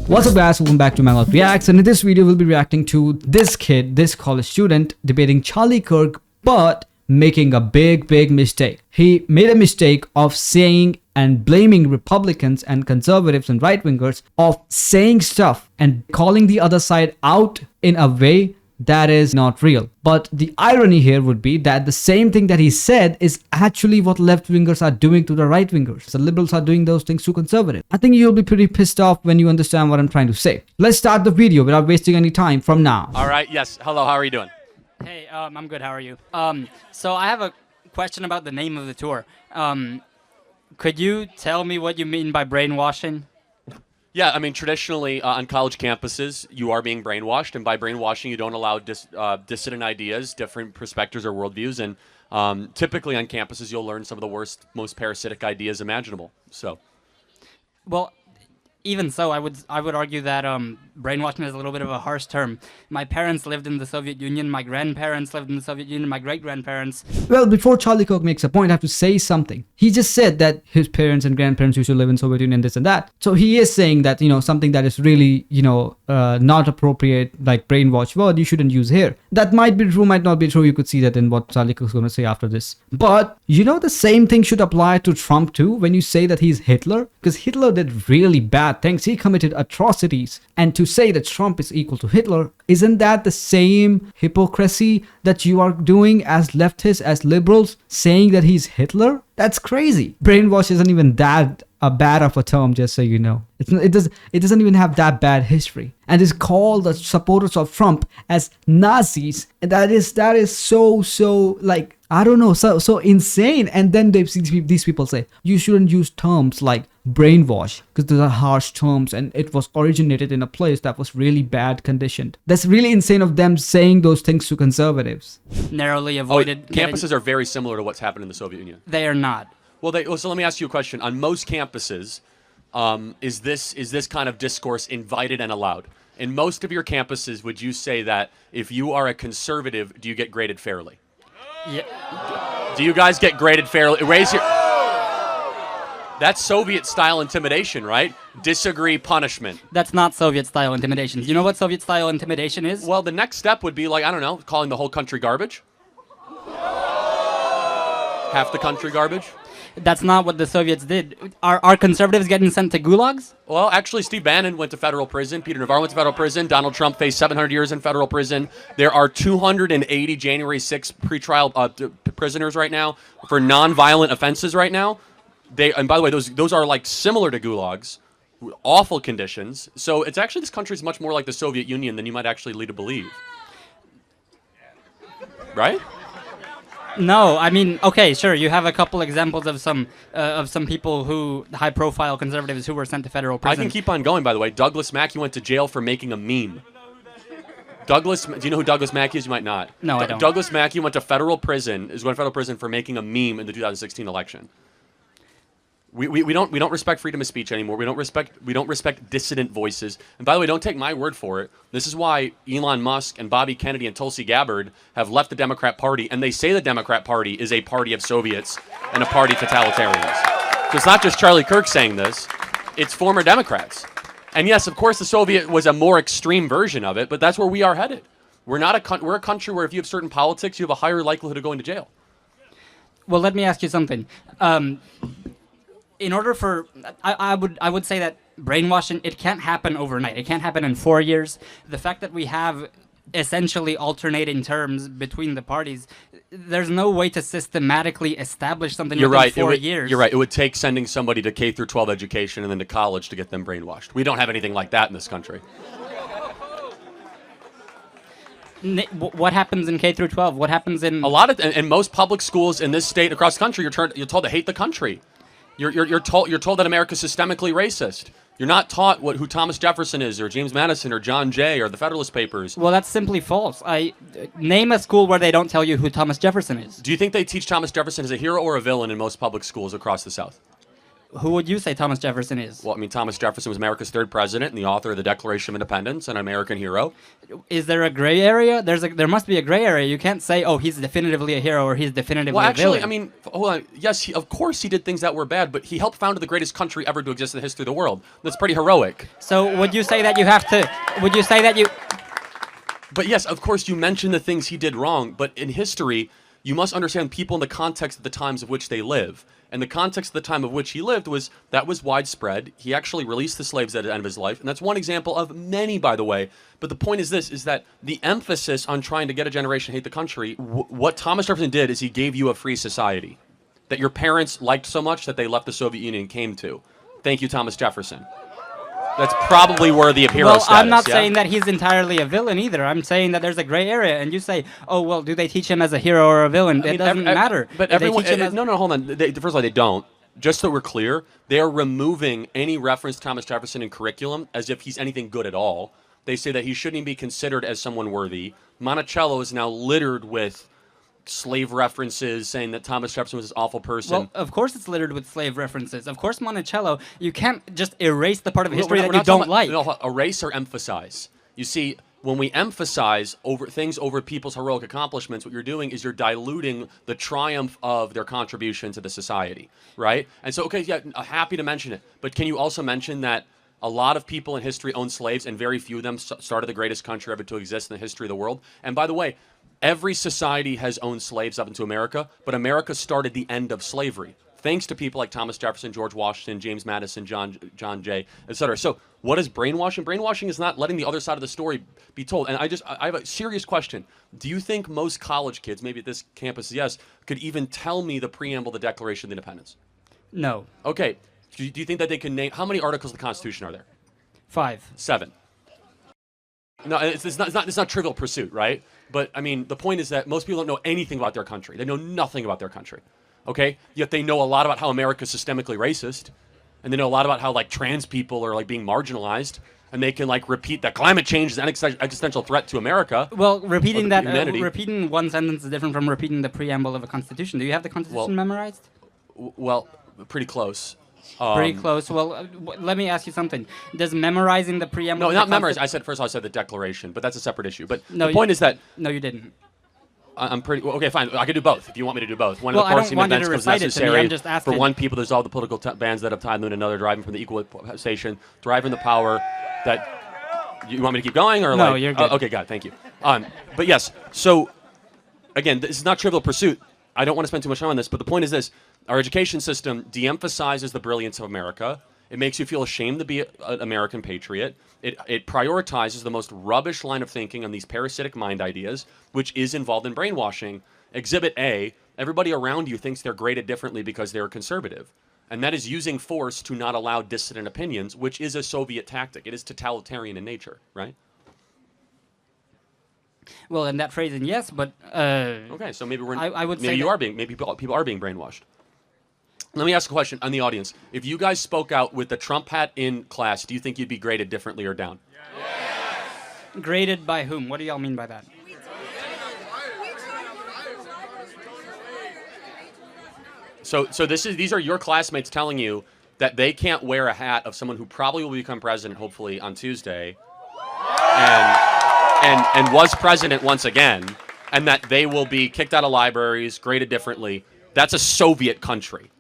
What's up guys, welcome back to Manolot Reacts, and in this video we'll be reacting to this kid, this college student debating Charlie Kirk but making a big mistake. He made a mistake of saying and blaming Republicans and conservatives and right-wingers of saying stuff and calling the other side out in a way that is not real. But the irony here would be that the same thing that he said is actually what left-wingers are doing to the right-wingers. The liberals are doing those things to conservatives. I think you'll be pretty pissed off when you understand what I'm trying to say. Let's start the video without wasting any time from now. All right, yes. Hello, how are you doing? Hey, I'm good. How are you? So I have a question about the name of the tour. Could you tell me what you mean by brainwashing? Yeah, I mean, traditionally on college campuses, you are being brainwashed, and by brainwashing, you don't allow dissident ideas, different perspectives or worldviews, and typically on campuses, you'll learn some of the worst, most parasitic ideas imaginable. So, Well, even so, I would argue that brainwashing is a little bit of a harsh term. My parents lived in the Soviet Union. My grandparents lived in the Soviet Union. My great-grandparents. Well, before Charlie Kirk makes a point, I have to say something. He just said that his parents and grandparents used to live in Soviet Union, this and that. So he is saying that, something that is really, not appropriate, like brainwash word, you shouldn't use here. That might be true, might not be true. You could see that in what Charlie Kirk is going to say after this. But, the same thing should apply to Trump too when you say that he's Hitler. Because Hitler did really bad things. He committed atrocities. And to say that Trump is equal to Hitler, isn't that the same hypocrisy that you are doing as leftists, as liberals, saying that he's Hitler? That's crazy. Brainwash isn't even that bad of a term, just so you know. It doesn't even have that bad history. And it's called the supporters of Trump as Nazis. And that is so like, I don't know, so insane. And then these people say, you shouldn't use terms like brainwash because those are harsh terms and it was originated in a place that was really bad conditioned. That's really insane of them saying those things to conservatives. Narrowly avoided. Campuses are very similar to what's happened in the Soviet Union. They are not. Well, so let me ask you a question. On most campuses, is this kind of discourse invited and allowed? In most of your campuses, would you say that if you are a conservative, do you get graded fairly? Yeah. Do you guys get graded fairly? Raise your... That's Soviet-style intimidation, right? Disagree, punishment. That's not Soviet-style intimidation. You know what Soviet-style intimidation is? Well, the next step would be like, I don't know, calling the whole country garbage. Half the country garbage. That's not what the Soviets did. Are conservatives getting sent to gulags? Well, actually, Steve Bannon went to federal prison. Peter Navarro went to federal prison. Donald Trump faced 700 years in federal prison. There are 280 January 6th pretrial prisoners right now for nonviolent offenses right now. And by the way, those are like similar to gulags, awful conditions. So it's actually, this country is much more like the Soviet Union than you might actually lead to believe. Right? No, I mean, okay, sure. You have a couple examples of some people who, high-profile conservatives who were sent to federal prison. I can keep on going, by the way. Douglas Mackey went to jail for making a meme. Do you know who Douglas Mackey is? You might not. No, I don't. Douglas Mackey went to federal prison. Is going to federal prison for making a meme in the 2016 election. We don't respect freedom of speech anymore. We don't respect dissident voices. And by the way, don't take my word for it. This is why Elon Musk and Bobby Kennedy and Tulsi Gabbard have left the Democrat Party, and they say the Democrat Party is a party of Soviets and a party of totalitarians. So it's not just Charlie Kirk saying this; it's former Democrats. And yes, of course, the Soviet was a more extreme version of it, but that's where we are headed. We're a country where if you have certain politics, you have a higher likelihood of going to jail. Well, let me ask you something. In order for, I would say that brainwashing, it can't happen overnight. It can't happen in 4 years. The fact that we have essentially alternating terms between the parties, there's no way to systematically establish something within 4 years. You're right. It would take sending somebody to K through 12 education and then to college to get them brainwashed. We don't have anything like that in this country. What happens in K through 12? What happens in in most public schools in this state across the country? You're told to hate the country. You're told that America's systemically racist. You're not taught who Thomas Jefferson is, or James Madison, or John Jay, or the Federalist Papers. Well, that's simply false. Name a school where they don't tell you who Thomas Jefferson is. Do you think they teach Thomas Jefferson as a hero or a villain in most public schools across the South? Who would you say Thomas Jefferson is? Well, I mean, Thomas Jefferson was America's third president and the author of the Declaration of Independence and an American hero. Is there a gray area? There must be a gray area. You can't say, oh, he's definitively a hero or he's definitively Well, a actually, villain. I mean, hold on. Yes, of course he did things that were bad, but he helped found the greatest country ever to exist in the history of the world. That's pretty heroic. So would you say that you have to? Would you say that you? But yes, of course, you mentioned the things he did wrong, but in history, you must understand people in the context of the times of which they live. And the context of the time of which he lived was widespread. He actually released the slaves at the end of his life. And that's one example of many, by the way. But the point is this, is that the emphasis on trying to get a generation to hate the country, what Thomas Jefferson did is he gave you a free society that your parents liked so much that they left the Soviet Union and came to. Thank you, Thomas Jefferson. That's probably worthy of hero Well, status. I'm not yeah? saying that he's entirely a villain either. I'm saying that there's a gray area, and you say, "Oh, well, do they teach him as a hero or a villain?" It doesn't matter. But Do they everyone, teach him as- no, hold on. First of all, they don't. Just so we're clear, they are removing any reference to Thomas Jefferson in curriculum as if he's anything good at all. They say that he shouldn't even be considered as someone worthy. Monticello is now littered with slave references, saying that Thomas Jefferson was this awful person. Well, of course it's littered with slave references. Of course, Monticello, you can't just erase the part of We're history not- that we're you not talking don't about- like. No, erase or emphasize. You see, when we emphasize over things over people's heroic accomplishments, what you're doing is you're diluting the triumph of their contribution to the society, right? And so, okay, yeah, happy to mention it, but can you also mention that a lot of people in history owned slaves, and very few of them started the greatest country ever to exist in the history of the world? And by the way, every society has owned slaves up into America, but America started the end of slavery, thanks to people like Thomas Jefferson, George Washington, James Madison, John Jay, etc. So what is brainwashing? Brainwashing is not letting the other side of the story be told. And I have a serious question. Do you think most college kids, maybe at this campus, yes, could even tell me the preamble of the Declaration of Independence? No. Okay. Do you think that they can name, how many articles of the Constitution are there? 5. 7. No, it's not Trivial Pursuit, right? But I mean, the point is that most people don't know anything about their country. They know nothing about their country. Okay? Yet they know a lot about how America is systemically racist, and they know a lot about how like trans people are like being marginalized, and they can like repeat that climate change is an existential threat to America. Well, repeating that, humanity. repeating one sentence is different from repeating the preamble of a constitution. Do you have the constitution memorized? Well, pretty close. Pretty close. Well, let me ask you something. Does memorizing the preamble? No, of not the memorize. I said first. I said the Declaration, but that's a separate issue. But No, the point is that No, you didn't. I'm pretty well, okay. Fine, I could do both if you want me to do both. One Well, of I the don't forcing want you events to becomes recite it to me, necessary I'm just for asking. one people to dissolve the political bands that have tied them to another, driving from the equal station, driving the power that. You want me to keep going or No, like? you're good. Okay, God, thank you. But yes, so again, this is not Trivial Pursuit. I don't want to spend too much time on this, but the point is this: our education system de-emphasizes the brilliance of America. It makes you feel ashamed to be an American patriot. It prioritizes the most rubbish line of thinking on these parasitic mind ideas, which is involved in brainwashing. Exhibit A, everybody around you thinks they're graded differently because they're conservative. And that is using force to not allow dissident opinions, which is a Soviet tactic. It is totalitarian in nature, right? Well, in that phrasing, yes, but Okay, so maybe I would say maybe you that- are being maybe people are being brainwashed. Let me ask a question on the audience. If you guys spoke out with the Trump hat in class, do you think you'd be graded differently or down? graded by whom? What do y'all mean by that? So these are your classmates telling you that they can't wear a hat of someone who probably will become president, hopefully on Tuesday, and was president once again, and that they will be kicked out of libraries, graded differently. That's a Soviet country.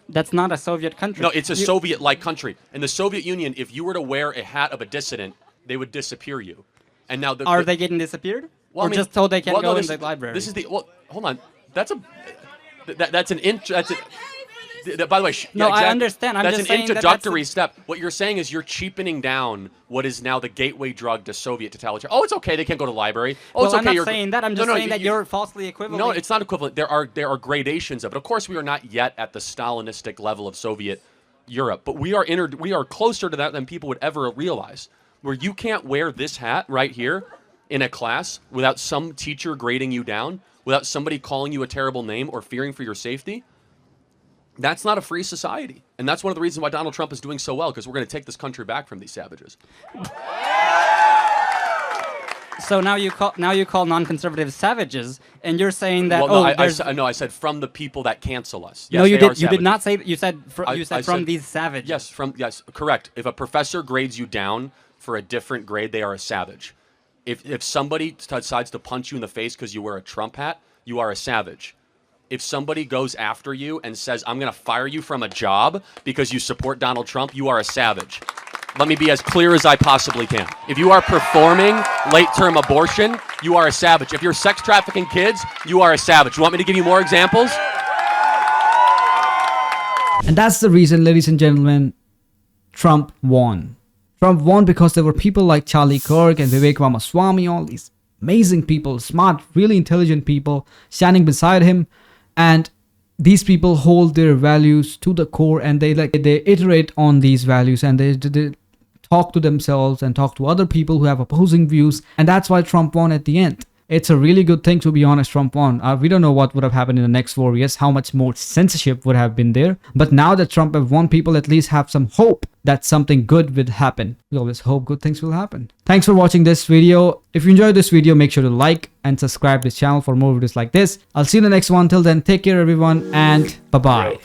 That's not a Soviet country. No, it's a Soviet-like country. In the Soviet Union, if you were to wear a hat of a dissident, they would disappear you. And now Are they getting disappeared? Well, or I mean, just told they can't well, no, go in this- the library? This is the hold on. That's by the way, No, I understand. I'm that's just an saying that introductory step. What you're saying is you're cheapening down what is now the gateway drug to Soviet totalitarian. Oh, it's okay. They can't go to the library. Oh, well, it's okay. I'm you're not saying that. I'm just saying that you're falsely equivalent. No, it's not equivalent. There are gradations of it. Of course, we are not yet at the Stalinistic level of Soviet Europe, but we are closer to that than people would ever realize. Where you can't wear this hat right here in a class without some teacher grading you down, without somebody calling you a terrible name or fearing for your safety. That's not a free society. And that's one of the reasons why Donald Trump is doing so well, because we're going to take this country back from these savages. So now you call non-conservatives savages, and you're saying that Well, no, I said from the people that cancel us. Yes, no, you they are did. You did savages. not say that. You said I from said- these savages. Yes, correct. If a professor grades you down for a different grade, they are a savage. If somebody decides to punch you in the face because you wear a Trump hat, you are a savage. If somebody goes after you and says, I'm going to fire you from a job because you support Donald Trump, you are a savage. Let me be as clear as I possibly can. If you are performing late-term abortion, you are a savage. If you're sex trafficking kids, you are a savage. You want me to give you more examples? And that's the reason, ladies and gentlemen, Trump won. Trump won because there were people like Charlie Kirk and Vivek Ramaswamy, all these amazing people, smart, really intelligent people standing beside him. And these people hold their values to the core, and they iterate on these values, and they talk to themselves and talk to other people who have opposing views. And that's why Trump won at the end. It's a really good thing, to be honest. Trump won. We don't know what would have happened in the next 4 years, how much more censorship would have been there. But now that Trump have won, people at least have some hope that something good will happen. We always hope good things will happen. Thanks for watching this video. If you enjoyed this video, make sure to like and subscribe to this channel for more videos like this. I'll see you in the next one. Till then, take care everyone, and bye-bye.